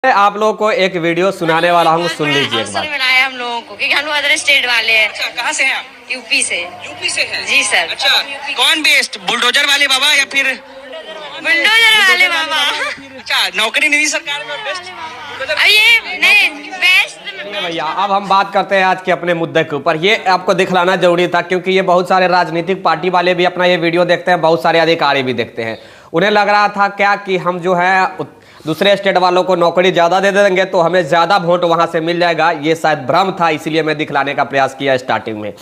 आप लोगों को एक वीडियो सुनाने वाला हूँ, सुन लीजिए एक बार। मिलाया हम लोगों को क्योंकि हम लोग अदर स्टेट वाले हैं। अच्छा, कहाँ से हैं आप? यूपी से। यूपी से हैं? जी सर। अच्छा, कौन बेस्ट, बुलडोजर वाले बाबा या फिर बुलडोजर वाले बाबा? अच्छा, नौकरी निधि सरकार में बेस्ट ये नहीं बेस्ट भैया अब हम बात करते हैं आज के अपने मुद्दे के ऊपर। ये आपको दिखलाना जरूरी था क्योंकि ये बहुत सारे राजनीतिक पार्टी वाले भी अपना ये वीडियो देखते हैं, बहुत सारे अधिकारी भी देखते हैं। उन्हें लग रहा था क्या कि हम जो है दूसरे स्टेट वालों को नौकरी ज़्यादा दे देंगे तो हमें ज़्यादा वोट वहाँ से मिल जाएगा। ये शायद भ्रम था, इसीलिए मैं दिखलाने का प्रयास किया स्टार्टिंग में।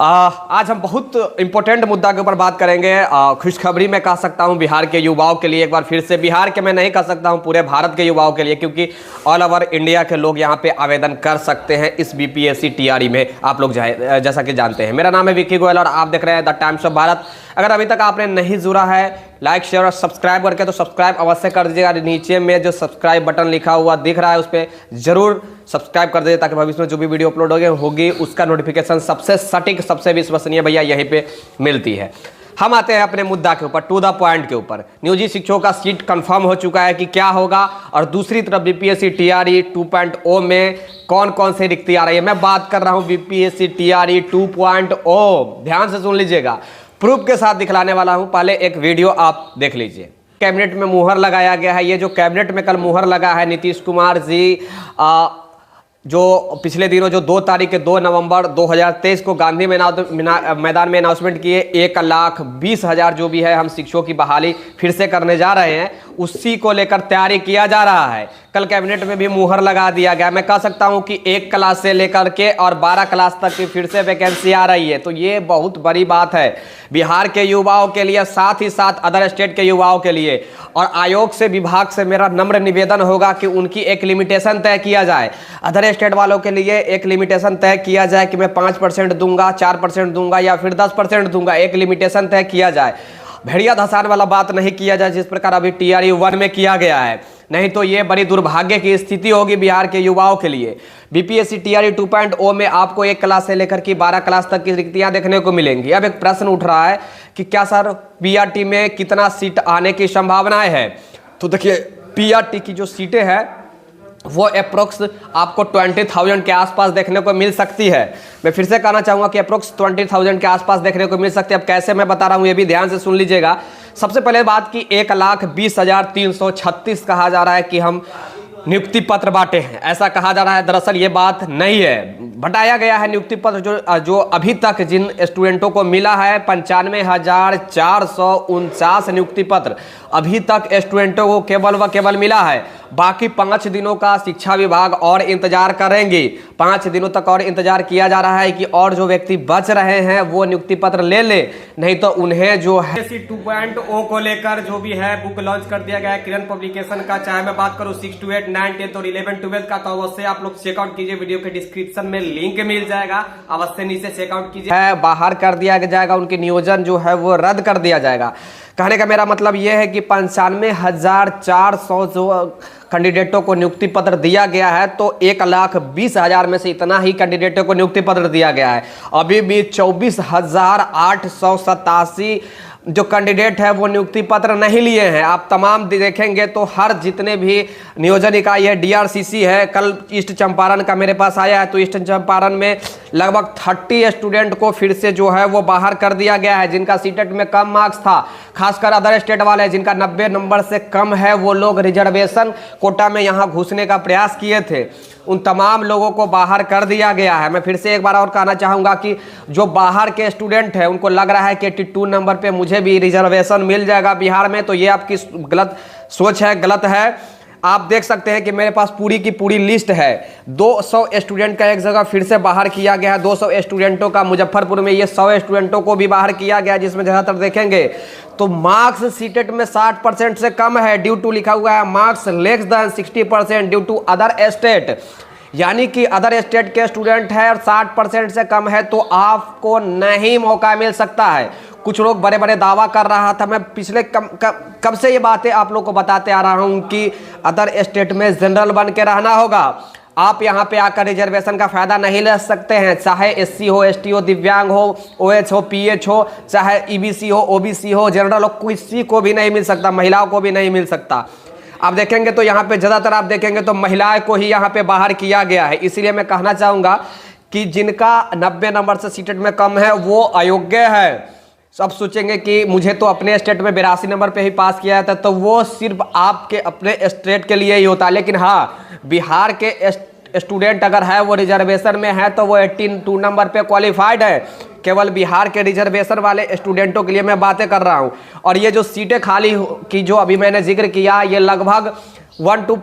आज हम बहुत इंपॉर्टेंट मुद्दा के ऊपर बात करेंगे। खुशखबरी मैं कह सकता हूं बिहार के युवाओं के लिए, एक बार फिर से बिहार के मैं नहीं कह सकता हूं, पूरे भारत के युवाओं के लिए, क्योंकि ऑल ओवर इंडिया के लोग यहां पे आवेदन कर सकते हैं इस बीपीएससी टीआरई में। आप लोग जैसा कि जानते हैं, मेरा नाम है विक्की गोयल और आप देख रहे हैं द टाइम्स ऑफ भारत। अगर अभी तक आपने नहीं जुड़ा है लाइक शेयर और सब्सक्राइब करके तो सब्सक्राइब अवश्य कर दीजिएगा। नीचे में जो सब्सक्राइब बटन लिखा हुआ दिख रहा है उस पर जरूर सब्सक्राइब कर दीजिए ताकि भविष्य में जो भी वीडियो अपलोड होगी उसका नोटिफिकेशन सबसे सटीक, सबसे विश्वसनीय भैया यहीं पे मिलती है। हम आते हैं अपने मुद्दा के ऊपर, टू द पॉइंट के ऊपर। नियोजित शिक्षकों का सीट कंफर्म हो चुका है कि क्या होगा, और दूसरी तरफ बीपीएससी टीआरई 2.0 में कौन कौन से रिक्ति आ रही है। मैं बात कर रहा हूं बीपीएससी टीआरई 2.0। ध्यान से सुन लीजिएगा, प्रूफ के साथ दिखलाने वाला हूं। पहले एक वीडियो आप देख लीजिए। कैबिनेट में मुहर लगाया गया है। ये जो कैबिनेट में कल मुहर लगा है नीतीश कुमार जी, जो पिछले दिनों जो 2 नवंबर 2023 को गांधी मैदान में अनाउंसमेंट किए 1,20,000 जो भी है हम शिक्षकों की बहाली फिर से करने जा रहे हैं, उसी को लेकर तैयारी किया जा रहा है। कल कैबिनेट में भी मुहर लगा दिया गया। मैं कह सकता हूं कि 1 क्लास से लेकर के और 12 क्लास तक की फिर से वैकेंसी आ रही है, तो ये बहुत बड़ी बात है बिहार के युवाओं के लिए, साथ ही साथ अदर स्टेट के युवाओं के लिए। और आयोग से, विभाग से मेरा नम्र निवेदन होगा कि उनकी एक लिमिटेशन तय किया जाए। अदर स्टेट वालों के लिए एक लिमिटेशन तय किया जाए कि मैं 5% दूंगा, 4% दूंगा या फिर 10% दूंगा। एक लिमिटेशन तय किया जाए, भेड़िया धसान वाला बात नहीं किया जाए जिस प्रकार अभी टीआरई 1 में किया गया है। नहीं तो ये बड़ी दुर्भाग्य की स्थिति होगी बिहार के युवाओं के लिए। बीपीएससी टीआरई 2.0 में आपको 1 क्लास से लेकर के 12 क्लास तक की रिक्तियां देखने को मिलेंगी। अब एक प्रश्न उठ रहा है कि क्या सर पीआरटी में कितना सीट आने की संभावनाएं है। तो देखिए पीआरटी की जो सीटें हैं वो अप्रोक्स आपको 20,000 के आसपास देखने को मिल सकती है। मैं फिर से कहना चाहूँगा कि अप्रोक्स 20,000 के आसपास देखने को मिल सकती है। अब कैसे मैं बता रहा हूँ ये भी ध्यान से सुन लीजिएगा। सबसे पहले बात की 1,20,336 कहा जा रहा है कि हम नियुक्ति पत्र बांटे हैं, ऐसा कहा जा रहा है। दरअसल ये बात नहीं है, बटाया गया है नियुक्ति पत्र जो अभी तक जिन स्टूडेंटों को मिला है 95,449 नियुक्ति पत्र अभी तक स्टूडेंटों को केवल व केवल मिला है। बाकी 5 दिनों का शिक्षा विभाग और इंतजार करेंगे। 5 दिनों तक और इंतजार किया जा रहा है कि और जो व्यक्ति बच रहे हैं वो नियुक्ति पत्र ले ले, नहीं तो उन्हें जो है 2.0 को लेकर जो भी है बुक लॉन्च कर दिया गया है किरण पब्लिकेशन का। चाहे मैं बात करूं 6 to 8, 9, 10 और 11, 12 का, तो अवश्य आप लोग चेकआउट कीजिए। वीडियो के डिस्क्रिप्शन में लिंक मिल जाएगा, अवश्य नीचे चेकआउट कीजिए। बाहर कर दिया जाएगा, उनके नियोजन जो है वो रद्द कर दिया जाएगा। कहने का मेरा मतलब यह है कि 95,400 जो कैंडिडेटों को नियुक्ति पत्र दिया गया है, तो 1,20,000 में से इतना ही कैंडिडेटों को नियुक्ति पत्र दिया गया है। अभी भी 24,887 जो कैंडिडेट है वो नियुक्ति पत्र नहीं लिए हैं। आप तमाम देखेंगे तो हर जितने भी नियोजन इकाई है, डीआरसीसी है, कल ईस्ट चंपारण का मेरे पास आया है, तो ईस्ट चंपारण में लगभग 30 स्टूडेंट को फिर से जो है वो बाहर कर दिया गया है जिनका सीटेट में कम मार्क्स था। खासकर अदर स्टेट वाले जिनका 90 नंबर से कम है, वो लोग रिजर्वेशन कोटा में यहाँ घुसने का प्रयास किए थे, उन तमाम लोगों को बाहर कर दिया गया है। मैं फिर से एक बार और कहना चाहूँगा कि जो बाहर के स्टूडेंट हैं उनको लग रहा है कि 82 नंबर पे मुझे भी रिजर्वेशन मिल जाएगा बिहार में, तो ये आपकी गलत सोच है, गलत है। आप देख सकते हैं कि मेरे पास पूरी की पूरी लिस्ट है। 200 स्टूडेंट का एक जगह फिर से बाहर किया गया है। 200 स्टूडेंटों का मुजफ्फरपुर में, ये 100 स्टूडेंटों को भी बाहर किया गया, जिसमें ज़्यादातर देखेंगे तो मार्क्स सीटेट में 60% से कम है। ड्यू टू लिखा हुआ है marks less than 60% due to other state, यानी कि अदर स्टेट के स्टूडेंट है और 60% से कम है तो आपको नहीं मौका मिल सकता है। कुछ लोग बड़े बड़े दावा कर रहा था, मैं पिछले कब से ये बातें आप लोग को बताते आ रहा हूं कि अदर स्टेट में जनरल बन के रहना होगा। आप यहाँ पे आकर रिजर्वेशन का फायदा नहीं ले सकते हैं, चाहे एससी हो, एसटी हो, दिव्यांग हो, ओएच हो, पीएच हो, चाहे ईबीसी हो, ओबीसी हो, जनरल हो, किसी को भी नहीं मिल सकता, महिलाओं को भी नहीं मिल सकता। आप देखेंगे तो यहाँ पे ज़्यादातर आप देखेंगे तो महिलाएं को ही यहाँ पे बाहर किया गया है। इसीलिए मैं कहना चाहूँगा कि जिनका 90 नंबर से सीटेट में कम है वो अयोग्य है। सब सोचेंगे कि मुझे तो अपने स्टेट में 82 नंबर पे ही पास किया था, तो वो सिर्फ आपके अपने स्टेट के लिए ही होता है। लेकिन हाँ, बिहार के स्टूडेंट अगर है वो रिजर्वेशन में है तो वो 82 नंबर पे क्वालिफाइड है। केवल बिहार के रिजर्वेशन वाले स्टूडेंटों के लिए मैं बातें कर रहा हूँ। और ये जो सीटें खाली की जो अभी मैंने जिक्र किया, ये लगभग 1 to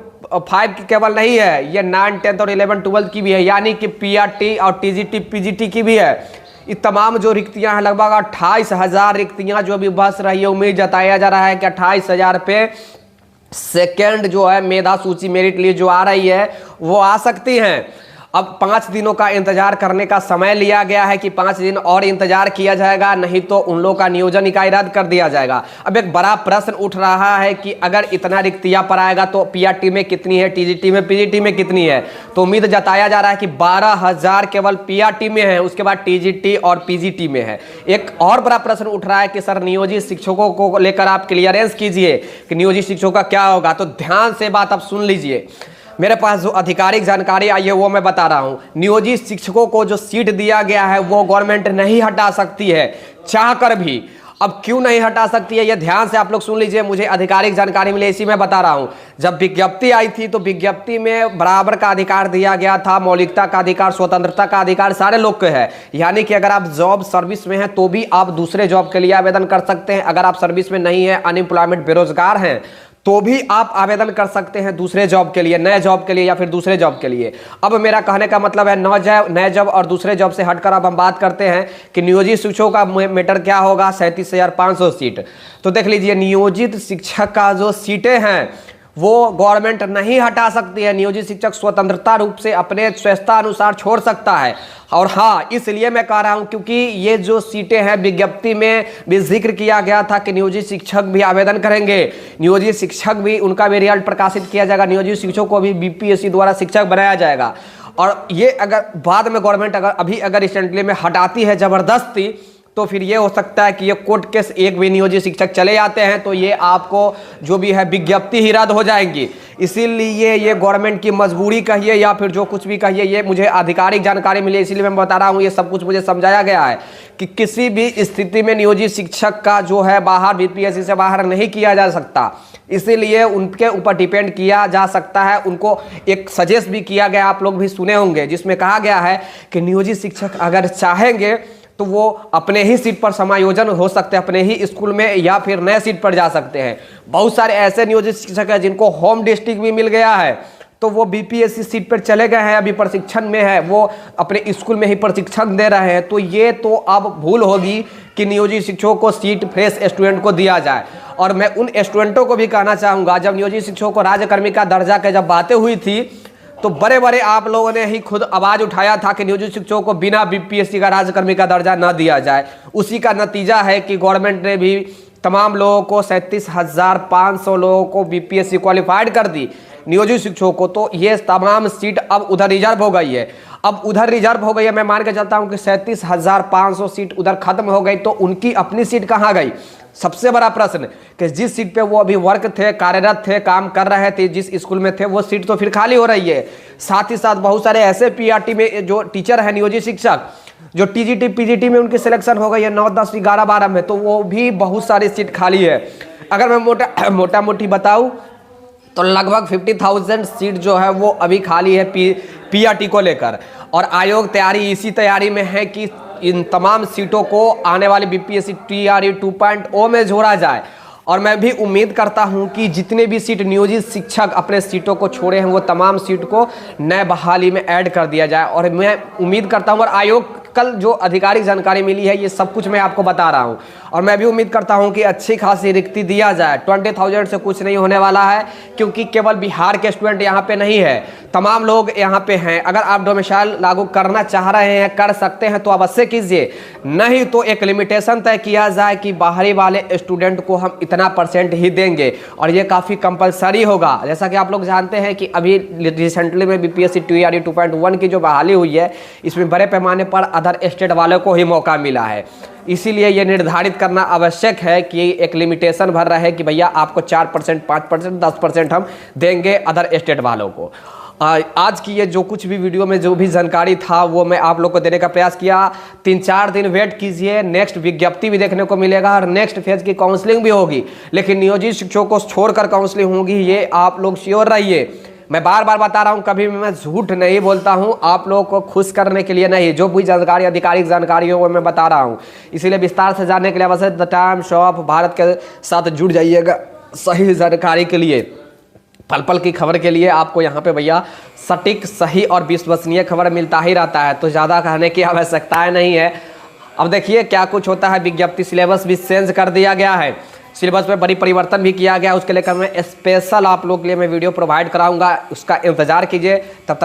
5 की केवल नहीं है, ये 9, 10 और 11, 12 की भी है, यानी कि PRT और TGT, PGT की भी है। ये तमाम जो रिक्तियां हैं, लगभग 28,000 रिक्तियां जो अभी बस रही है। उम्मीद जताया जा रहा है कि 28,000 पे सेकेंड जो है मेधा सूची मेरिट लिस्ट जो आ रही है वो आ सकती हैं। अब 5 दिनों का इंतजार करने का समय लिया गया है कि 5 दिन और इंतजार किया जाएगा, नहीं तो उन लोगों का नियोजन इकाई रद्द कर दिया जाएगा। अब एक बड़ा प्रश्न उठ रहा है कि अगर इतना रिक्तियां पर आएगा तो PRT में कितनी है, TGT में, PGT में कितनी है। तो उम्मीद जताया जा रहा है कि 12,000 केवल PRT में है, उसके बाद TGT और PGT में है। एक और बड़ा प्रश्न उठ रहा है कि सर नियोजित शिक्षकों को लेकर आप क्लियरेंस कीजिए कि नियोजित शिक्षकों का क्या होगा। तो ध्यान से बात आप सुन लीजिए, मेरे पास जो आधिकारिक जानकारी आई है वो मैं बता रहा हूँ। नियोजित शिक्षकों को जो सीट दिया गया है वो गवर्नमेंट नहीं हटा सकती है, चाहकर भी। अब क्यों नहीं हटा सकती है, ये ध्यान से आप लोग सुन लीजिए, मुझे आधिकारिक जानकारी मिली, इसी में बता रहा हूँ। जब विज्ञप्ति आई थी तो विज्ञप्ति में बराबर का अधिकार दिया गया था, मौलिकता का अधिकार, स्वतंत्रता का अधिकार सारे लोग के है। यानी कि अगर आप जॉब सर्विस में हैं तो भी आप दूसरे जॉब के लिए आवेदन कर सकते हैं। अगर आप सर्विस में नहीं है, अनएम्प्लॉयमेंट, बेरोजगार हैं, तो भी आप आवेदन कर सकते हैं दूसरे जॉब के लिए, नए जॉब के लिए या फिर दूसरे जॉब के लिए। अब मेरा कहने का मतलब है नए जॉब और दूसरे जॉब से हटकर अब हम बात करते हैं कि नियोजित शिक्षकों का मैटर क्या होगा। 37,500 सीट। तो देख लीजिए, नियोजित शिक्षक का जो सीटें हैं वो गवर्नमेंट नहीं हटा सकती है। नियोजित शिक्षक स्वतंत्रता रूप से अपने स्वेच्छा अनुसार छोड़ सकता है। और हाँ, इसलिए मैं कह रहा हूं क्योंकि ये जो सीटें हैं विज्ञप्ति में भी जिक्र किया गया था कि नियोजित शिक्षक भी आवेदन करेंगे, नियोजित शिक्षक भी, उनका भी रिजल्ट प्रकाशित किया जाएगा, नियोजित शिक्षकों को भी BPSC द्वारा शिक्षक बनाया जाएगा। और ये अगर बाद में गवर्नमेंट अगर रिसेंटली में हटाती है जबरदस्ती, तो फिर ये हो सकता है कि ये कोर्ट केस एक भी नियोजित शिक्षक चले जाते हैं तो ये आपको जो भी है विज्ञप्ति ही रद्द हो जाएंगी। इसीलिए ये गवर्नमेंट की मजबूरी कहिए या फिर जो कुछ भी कहिए, ये मुझे आधिकारिक जानकारी मिली, इसीलिए मैं बता रहा हूँ। ये सब कुछ मुझे समझाया गया है कि किसी भी स्थिति में नियोजित शिक्षक का जो है बाहर BPSC से बाहर नहीं किया जा सकता। इसीलिए उनके ऊपर डिपेंड किया जा सकता है। उनको एक सजेस्ट भी किया गया, आप लोग भी सुने होंगे, जिसमें कहा गया है कि नियोजित शिक्षक अगर चाहेंगे तो वो अपने ही सीट पर समायोजन हो सकते हैं, अपने ही स्कूल में, या फिर नए सीट पर जा सकते हैं। बहुत सारे ऐसे नियोजित शिक्षक हैं जिनको होम डिस्ट्रिक्ट भी मिल गया है, तो वो BPSC सीट पर चले गए हैं, अभी प्रशिक्षण में है, वो अपने स्कूल में ही प्रशिक्षण दे रहे हैं। तो ये तो अब भूल होगी कि नियोजित शिक्षकों को सीट फ्रेश स्टूडेंट को दिया जाए। और मैं उन स्टूडेंटों को भी कहना चाहूँगा, जब नियोजित शिक्षकों को राज्यकर्मी का दर्जा की जब बातें हुई थी तो बड़े बड़े आप लोगों ने ही खुद आवाज उठाया था कि नियोजित शिक्षकों को बिना BPSC का राज्यकर्मी का दर्जा न दिया जाए। उसी का नतीजा है कि गवर्नमेंट ने भी तमाम लोगों को 37,500 लोगों को BPSC क्वालिफाइड कर दी, नियोजित शिक्षकों को। तो ये तमाम सीट अब उधर रिजर्व हो गई है। अब उधर रिजर्व हो गई है, मैं मान के चलता हूँ कि 37,500 सीट उधर खत्म हो गई, तो उनकी अपनी सीट कहाँ गई। सबसे बड़ा प्रश्न कि जिस सीट पे वो अभी वर्क थे, कार्यरत थे, काम कर रहे थे, जिस स्कूल में थे, वो सीट तो फिर खाली हो रही है। साथ ही साथ बहुत सारे ऐसे PRT में जो टीचर है, नियोजित शिक्षक, जो TGT PGT में उनकी सिलेक्शन हो गई है 9, 10, 11, 12 में, तो वो भी बहुत सारी सीट खाली है। अगर मैं मोटा मोटी बताऊँ तो लगभग 50,000 सीट जो है वो अभी खाली है PRT को लेकर। और आयोग इसी तैयारी में है कि इन तमाम सीटों को आने वाली BPSC TRE 2.0 में जोड़ा जाए। और मैं भी उम्मीद करता हूं कि जितने भी सीट नियोजित शिक्षक अपने सीटों को छोड़े हैं वो तमाम सीट को नए बहाली में ऐड कर दिया जाए। और मैं उम्मीद करता हूं, और आयोग कल जो आधिकारिक जानकारी मिली है ये सब कुछ मैं आपको बता रहा हूं, और मैं भी उम्मीद करता हूं कि अच्छी खासी रिक्ति दिया जाए। 20,000 से कुछ नहीं होने वाला है, क्योंकि केवल बिहार के स्टूडेंट यहाँ पे नहीं है, तमाम लोग यहाँ पे हैं। अगर आप डोमिसाइल लागू करना चाह रहे हैं, कर सकते हैं, तो अवश्य कीजिए, नहीं तो एक लिमिटेशन तय किया जाए कि बाहरी वाले स्टूडेंट को हम इतना % ही देंगे, और ये काफ़ी कंपलसरी होगा। जैसा कि आप लोग जानते हैं कि अभी रिसेंटली में BPSC TRE 2.1 की जो बहाली हुई है, इसमें बड़े पैमाने पर अदर स्टेट वालों को ही मौका मिला है। इसीलिए ये निर्धारित करना आवश्यक है कि एक लिमिटेशन भर रहे कि भैया आपको 4%, 5%, 10% हम देंगे अदर स्टेट वालों को। आज की ये जो कुछ भी वीडियो में जो भी जानकारी था वो मैं आप लोग को देने का प्रयास किया। 3-4 दिन वेट कीजिए, नेक्स्ट विज्ञप्ति भी देखने को मिलेगा और नेक्स्ट फेज की काउंसलिंग भी होगी, लेकिन नियोजित शिक्षकों को छोड़कर काउंसलिंग होगी, ये आप लोग श्योर रहिए। मैं बार बार बता रहा हूं, कभी भी मैं झूठ नहीं बोलता हूं, आप लोगों को खुश करने के लिए नहीं, जो भी जानकारी आधिकारिक जानकारी हो वो मैं बता रहा हूं। इसीलिए विस्तार से जानने के लिए अवश्य द टाइम्स ऑफ भारत के साथ जुड़ जाइएगा सही जानकारी के लिए। पल पल की खबर के लिए आपको यहाँ पे भैया सटीक, सही और विश्वसनीय खबर मिलता ही रहता है, तो ज़्यादा कहने की आवश्यकता नहीं है। अब देखिए क्या कुछ होता है। विज्ञप्ति सिलेबस भी चेंज कर दिया गया है, सिलेबस में बड़ी परिवर्तन भी किया गया, उसके लेकर मैं स्पेशल आप लोग के लिए मैं वीडियो प्रोवाइड कराऊंगा, उसका इंतजार कीजिए। तब तक